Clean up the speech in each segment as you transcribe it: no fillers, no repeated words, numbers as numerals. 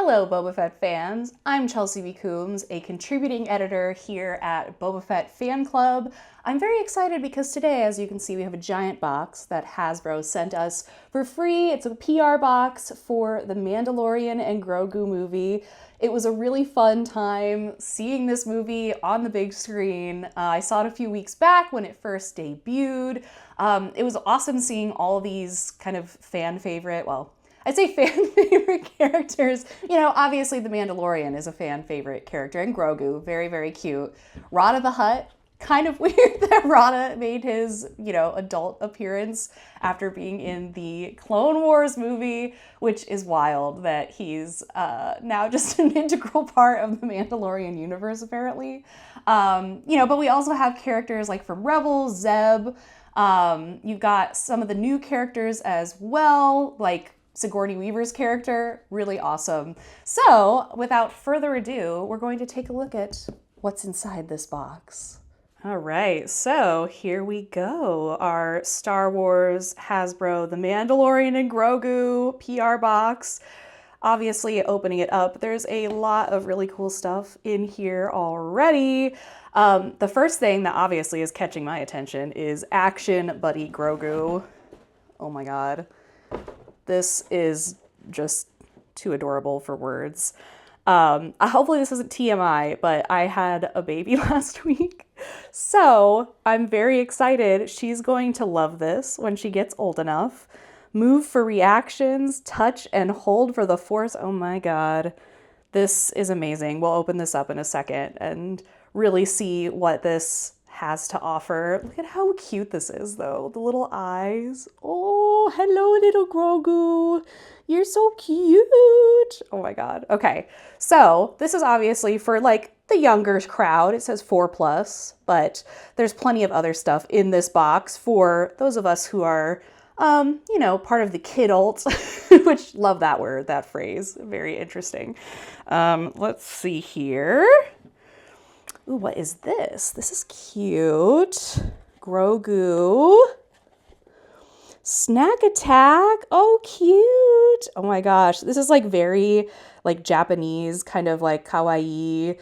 Hello, Boba Fett fans. I'm Chelsea B. Coombs, a contributing editor here at Boba Fett Fan Club. I'm very excited because today, as you can see, we have a giant box that Hasbro sent us for free. It's a PR box for the Mandalorian and Grogu movie. It was a really fun time seeing this movie on the big screen. I saw it a few weeks back when it first debuted. It was awesome seeing all these kind of fan favorite, I'd say fan favorite characters. You know, obviously the Mandalorian is a fan favorite character, and Grogu, very, very cute. Rada the Hutt, kind of weird that Rada made his, adult appearance after being in the Clone Wars movie, which is wild that he's now just an integral part of the Mandalorian universe, apparently. But we also have characters like from Rebels, Zeb. You've got some of the new characters as well, like Sigourney Weaver's character, really awesome. So, without further ado, we're going to take a look at what's inside this box. All right, so here we go. Our Star Wars Hasbro The Mandalorian and Grogu PR box. Obviously, opening it up, there's a lot of really cool stuff in here already. The first thing that obviously is catching my attention is Action Buddy Grogu. Oh my god. This is just too adorable for words. Hopefully this isn't TMI, but I had a baby last week. So I'm very excited. She's going to love this when she gets old enough. Move for reactions, touch and hold for the force. Oh my god. This is amazing. We'll open this up in a second and really see what this has to offer. Look at how cute this is though. The little eyes. Oh, hello little Grogu. You're so cute. Oh my god. Okay. So this is obviously for like the younger crowd. It says 4+, but there's plenty of other stuff in this box for those of us who are, part of the kidult, which love that word, that phrase. Very interesting. Let's see here. Ooh, what is this? This is cute. Grogu. Snack attack. Oh, cute. Oh my gosh. This is like very like Japanese, kind of like kawaii,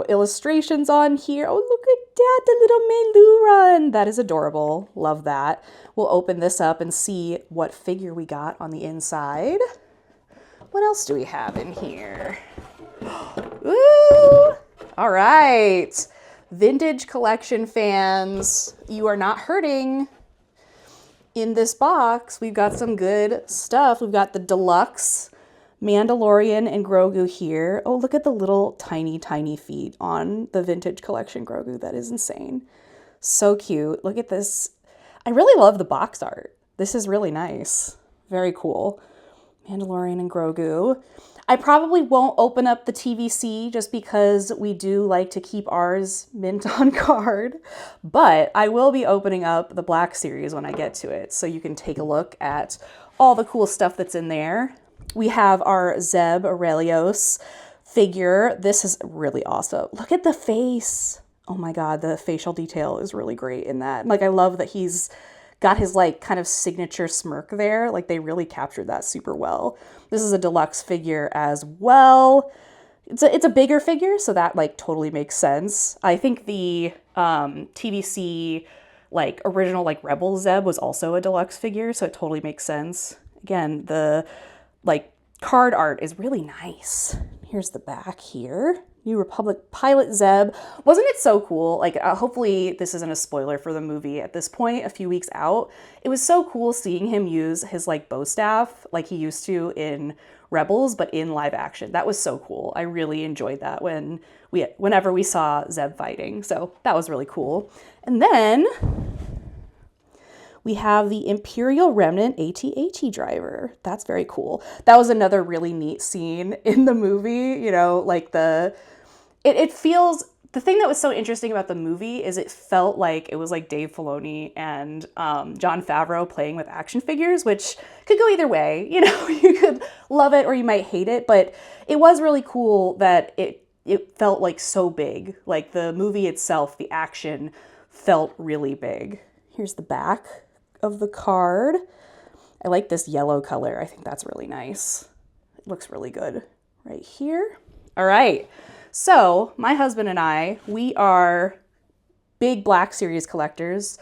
illustrations on here. Oh, look at that, the little Meluran. That is adorable. Love that. We'll open this up and see what figure we got on the inside. What else do we have in here? Ooh! All right. Vintage collection fans, you are not hurting. In this box, we've got some good stuff. We've got the deluxe Mandalorian and Grogu here. Oh, look at the little tiny, tiny feet on the vintage collection Grogu. That is insane. So cute. Look at this. I really love the box art. This is really nice. Very cool. Mandalorian and Grogu. I probably won't open up the TVC just because we do like to keep ours mint on card, but I will be opening up the Black Series when I get to it, so you can take a look at all the cool stuff that's in there. We have our Zeb Aurelios figure. This is really awesome. Look at the face. Oh my god, the facial detail is really great in that. Like, I love that he's got his like kind of signature smirk there. Like, they really captured that super well. This is a deluxe figure as well. It's a bigger figure, so that like totally makes sense. I think the TVC like original like Rebel Zeb was also a deluxe figure, so it totally makes sense. Again, the like card art is really nice. Here's the back here. New Republic pilot Zeb. Wasn't it so cool? Like, hopefully this isn't a spoiler for the movie at this point, a few weeks out. It was so cool seeing him use his like bow staff like he used to in Rebels, but in live action. That was so cool. I really enjoyed that whenever we saw Zeb fighting. So that was really cool. And then we have the Imperial Remnant AT-AT driver. That's very cool. That was another really neat scene in the movie, like it feels, the thing that was so interesting about the movie is it felt like it was like Dave Filoni and Jon Favreau playing with action figures, which could go either way. You could love it or you might hate it, but it was really cool that it felt like so big. Like the movie itself, the action felt really big. Here's the back of the card. I like this yellow color. I think that's really nice. looks really good right here. All right. So my husband and I, we are big Black Series collectors.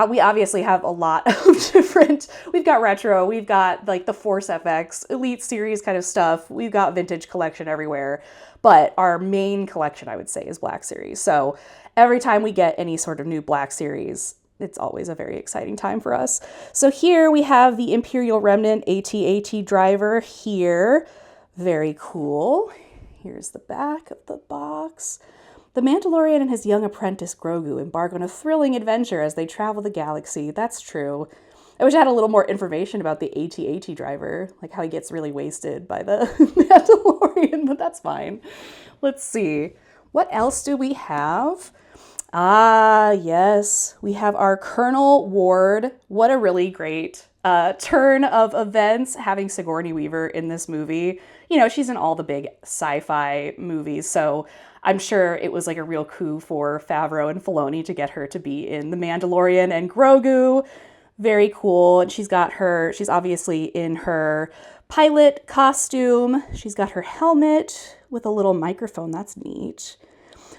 We obviously have a lot of different, we've got retro, we've got like the Force FX, Elite Series kind of stuff. We've got vintage collection everywhere. But our main collection, I would say, is Black Series. So every time we get any sort of new Black Series, it's always a very exciting time for us. So here we have the Imperial Remnant AT-AT driver here. Very cool. Here's the back of the box. The Mandalorian and his young apprentice Grogu embark on a thrilling adventure as they travel the galaxy. That's true. I wish I had a little more information about the AT-AT driver, like how he gets really wasted by the Mandalorian, but that's fine. Let's see. What else do we have? Ah, yes. We have our Colonel Ward. What a really great turn of events having Sigourney Weaver in this movie. You know, she's in all the big sci-fi movies, so I'm sure it was like a real coup for Favreau and Filoni to get her to be in The Mandalorian and Grogu. Very cool. And she's obviously in her pilot costume. She's got her helmet with a little microphone. That's neat.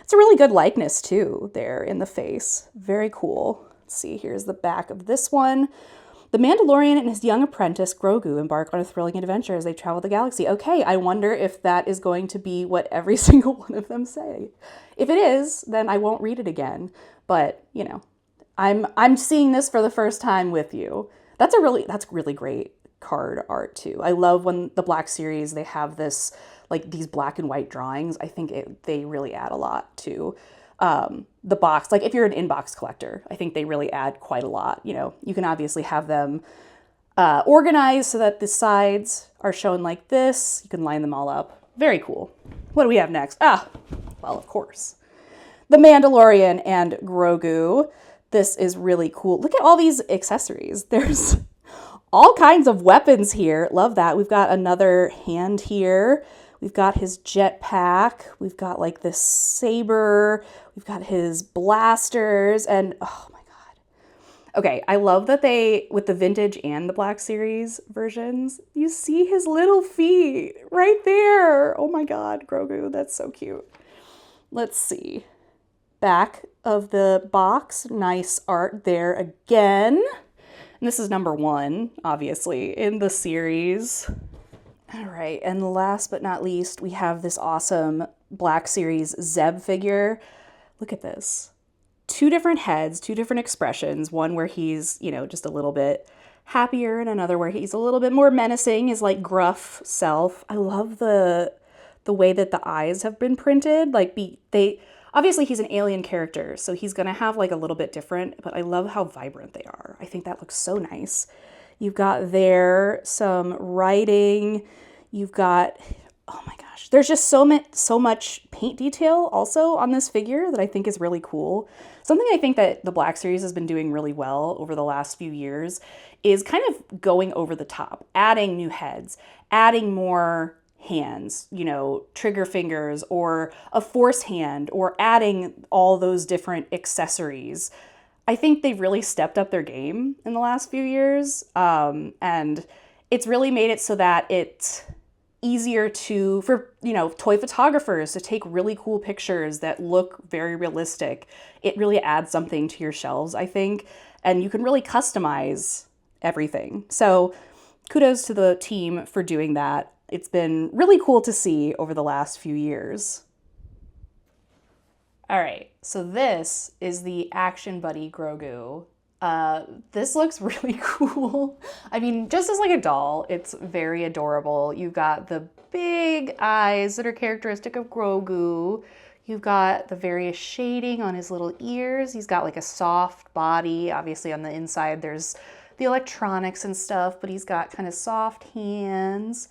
It's a really good likeness too there in the face. Very cool. Let's see, here's the back of this one. The Mandalorian and his young apprentice, Grogu, embark on a thrilling adventure as they travel the galaxy. Okay, I wonder if that is going to be what every single one of them say. If it is, then I won't read it again. But, you know, I'm seeing this for the first time with you. That's really great card art too. I love when the Black Series, they have this, like these black and white drawings. I think they really add a lot to the box. Like if you're an inbox collector, I think they really add quite a lot. You know, you can obviously have them organized so that the sides are shown like this. You can line them all up. Very cool. What do we have next? Well, of course, The Mandalorian and Grogu. This is really cool. Look at all these accessories. There's all kinds of weapons here. Love that. We've got another hand here. We've got his jetpack. We've got like this saber. We've got his blasters. And oh my God. Okay, I love that they, with the vintage and the Black Series versions, you see his little feet right there. Oh my God, Grogu, that's so cute. Let's see. Back of the box, nice art there again. And this is number 1, obviously, in the series. All right, and last but not least, we have this awesome Black Series Zeb figure. Look at this. 2 different heads, 2 different expressions. One where he's, you know, just a little bit happier, and another where he's a little bit more menacing, his like gruff self. I love the way that the eyes have been printed. Like obviously he's an alien character, so he's gonna have like a little bit different, but I love how vibrant they are. I think that looks so nice. You've got there some writing. You've got, oh my gosh, there's just so much paint detail also on this figure that I think is really cool. Something I think that the Black Series has been doing really well over the last few years is kind of going over the top, adding new heads, adding more hands, you know, trigger fingers or a force hand, or adding all those different accessories. I think they've really stepped up their game in the last few years, and it's really made it so that it's easier for, you know, toy photographers to take really cool pictures that look very realistic. It really adds something to your shelves, I think, and you can really customize everything. So kudos to the team for doing that. It's been really cool to see over the last few years. All right, so this is the Action Buddy Grogu. This looks really cool. I mean, just as like a doll, it's very adorable. You've got the big eyes that are characteristic of Grogu. You've got the various shading on his little ears. He's got like a soft body. Obviously on the inside there's the electronics and stuff, but he's got kind of soft hands.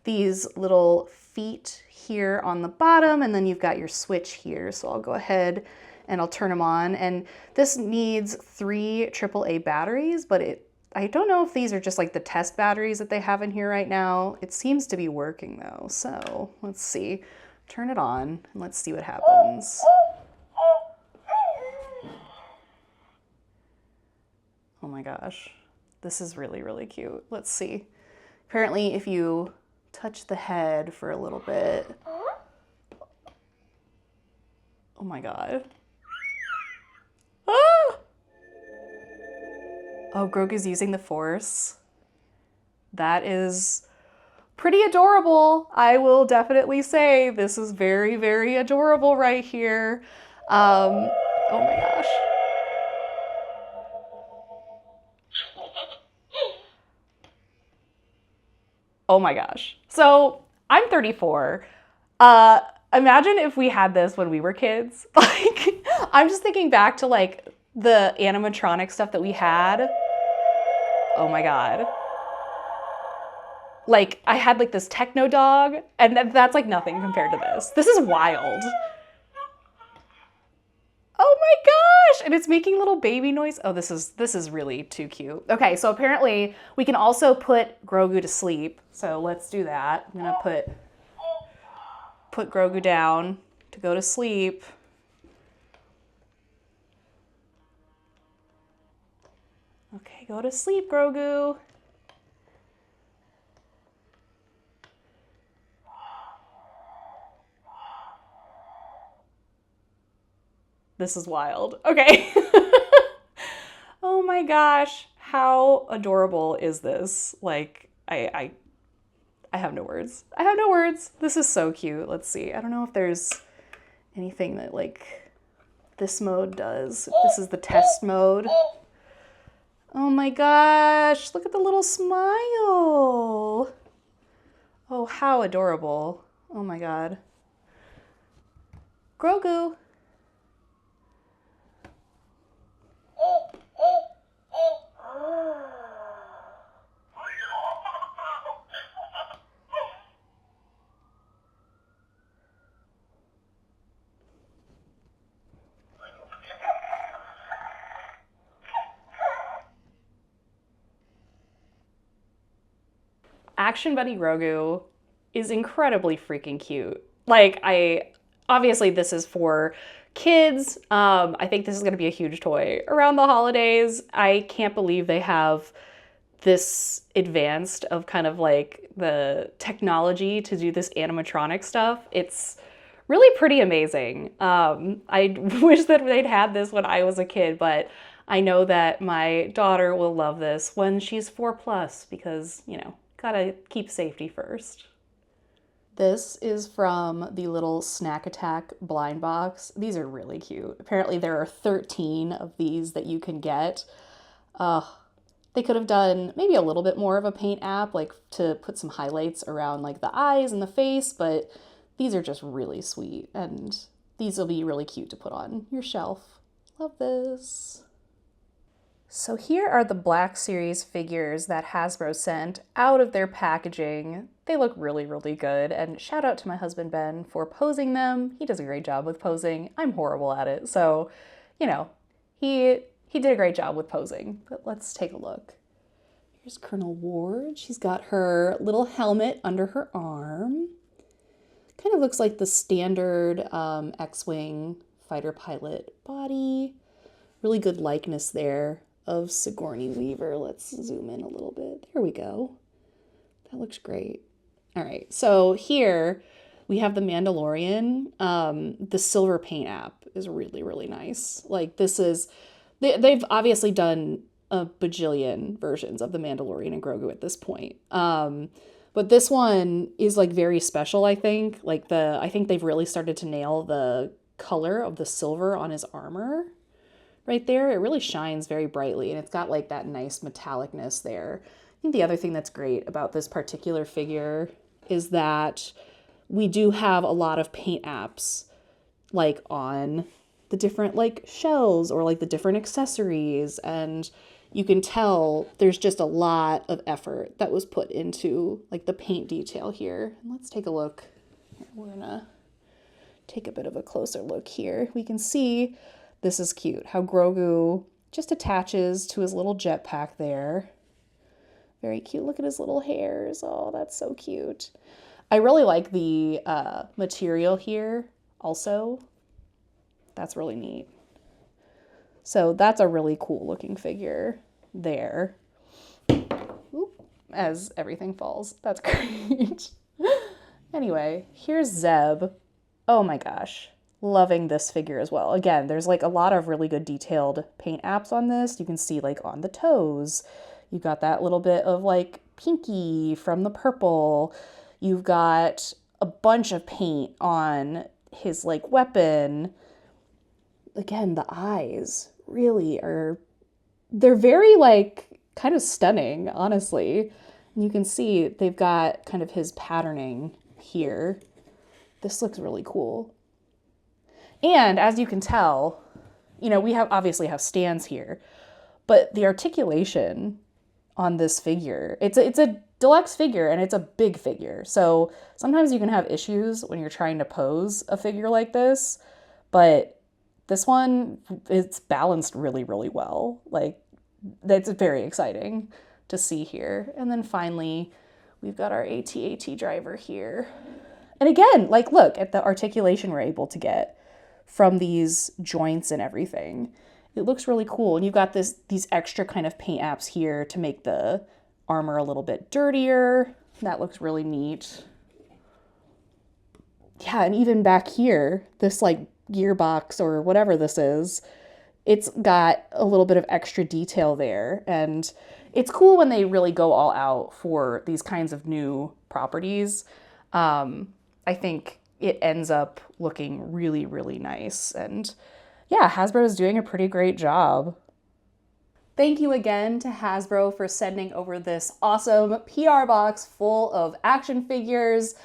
These little feet here on the bottom, and then you've got your switch here. So I'll go ahead and I'll turn them on. And this needs 3 AAA batteries, but I don't know if these are just like the test batteries that they have in here right now. It seems to be working though. So let's see, turn it on and let's see what happens. Oh my gosh, this is really, really cute. Let's see. Apparently if you touch the head for a little bit. Oh my God. Ah! Oh, Grogu's using the Force. That is pretty adorable. I will definitely say this is very, very adorable right here. Oh my gosh. Oh my gosh. So I'm 34. Imagine if we had this when we were kids. Like, I'm just thinking back to like the animatronic stuff that we had. Oh my God. Like, I had like this techno dog, and that's like nothing compared to this. This is wild. Oh my gosh! And it's making little baby noise. Oh, this is really too cute. Okay, so apparently we can also put Grogu to sleep. So let's do that. I'm gonna put Grogu down to go to sleep. Okay, go to sleep, Grogu. This is wild. Okay. Oh my gosh. How adorable is this? Like, I have no words. I have no words. This is so cute. Let's see. I don't know if there's anything that like this mode does. This is the test mode. Oh my gosh. Look at the little smile. Oh, how adorable. Oh my God. Grogu. Action Buddy Grogu is incredibly freaking cute. Like, obviously this is for kids. I think this is going to be a huge toy around the holidays. I can't believe they have this advanced of kind of like the technology to do this animatronic stuff. It's really pretty amazing. I wish that they'd had this when I was a kid, but I know that my daughter will love this when she's 4+ because, you know, gotta keep safety first. This is from the little Snack Attack blind box. These are really cute. Apparently there are 13 of these that you can get. They could have done maybe a little bit more of a paint app, like to put some highlights around like the eyes and the face, but these are just really sweet and these will be really cute to put on your shelf. Love this. So here are the Black Series figures that Hasbro sent out of their packaging. They look really, really good, and shout out to my husband Ben for posing them. He does a great job with posing. I'm horrible at it, so, you know, he did a great job with posing, but let's take a look. Here's Colonel Ward. She's got her little helmet under her arm. Kind of looks like the standard X-Wing fighter pilot body. Really good likeness there of Sigourney Weaver. Let's zoom in a little bit. There we go. That looks great. All right, so here we have the Mandalorian. The silver paint app is really, really nice. Like this is, they've obviously done a bajillion versions of the Mandalorian and Grogu at this point. But this one is like very special, I think. Like I think they've really started to nail the color of the silver on his armor. Right there, it really shines very brightly and it's got like that nice metallicness there. I think the other thing that's great about this particular figure is that we do have a lot of paint apps like on the different like shells or like the different accessories, and you can tell there's just a lot of effort that was put into like the paint detail here. And let's take a look. We're gonna take a bit of a closer look here. We can see this is cute, how Grogu just attaches to his little jetpack there. Very cute. Look at his little hairs. Oh, that's so cute. I really like the material here also. That's really neat. So that's a really cool looking figure there. Oop, as everything falls. That's great. Anyway, here's Zeb. Oh my gosh. Loving this figure as well. Again, there's like a lot of really good detailed paint apps on this. You can see like on the toes. You've got that little bit of like pinky from the purple. You've got a bunch of paint on his like weapon. Again, the eyes really are, they're very like kind of stunning, honestly. And you can see they've got kind of his patterning here. This looks really cool. And as you can tell, you know, we have obviously have stands here, but the articulation on this figure, it's a deluxe figure and it's a big figure. So sometimes you can have issues when you're trying to pose a figure like this, but this one, it's balanced really, really well. Like, that's very exciting to see here. And then finally, we've got our AT-AT driver here. And again, like, look at the articulation we're able to get from these joints and everything. It looks really cool. And you've got these extra kind of paint apps here to make the armor a little bit dirtier. That looks really neat. Yeah, and even back here, this like gearbox or whatever this is, it's got a little bit of extra detail there. And it's cool when they really go all out for these kinds of new properties. I think it ends up looking really, really nice. And yeah, Hasbro is doing a pretty great job. Thank you again to Hasbro for sending over this awesome PR box full of action figures.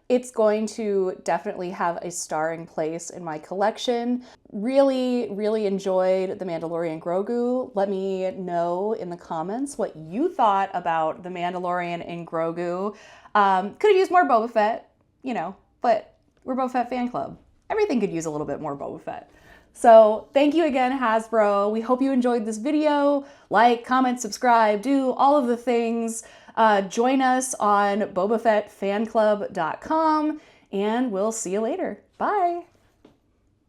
It's going to definitely have a starring place in my collection. Really, really enjoyed the Mandalorian and Grogu. Let me know in the comments what you thought about the Mandalorian and Grogu. Could have used more Boba Fett, you know, but we're Boba Fett fan club. Everything could use a little bit more Boba Fett. So thank you again, Hasbro. We hope you enjoyed this video. Like, comment, subscribe, do all of the things. Join us on BobaFettFanClub.com, and we'll see you later. Bye.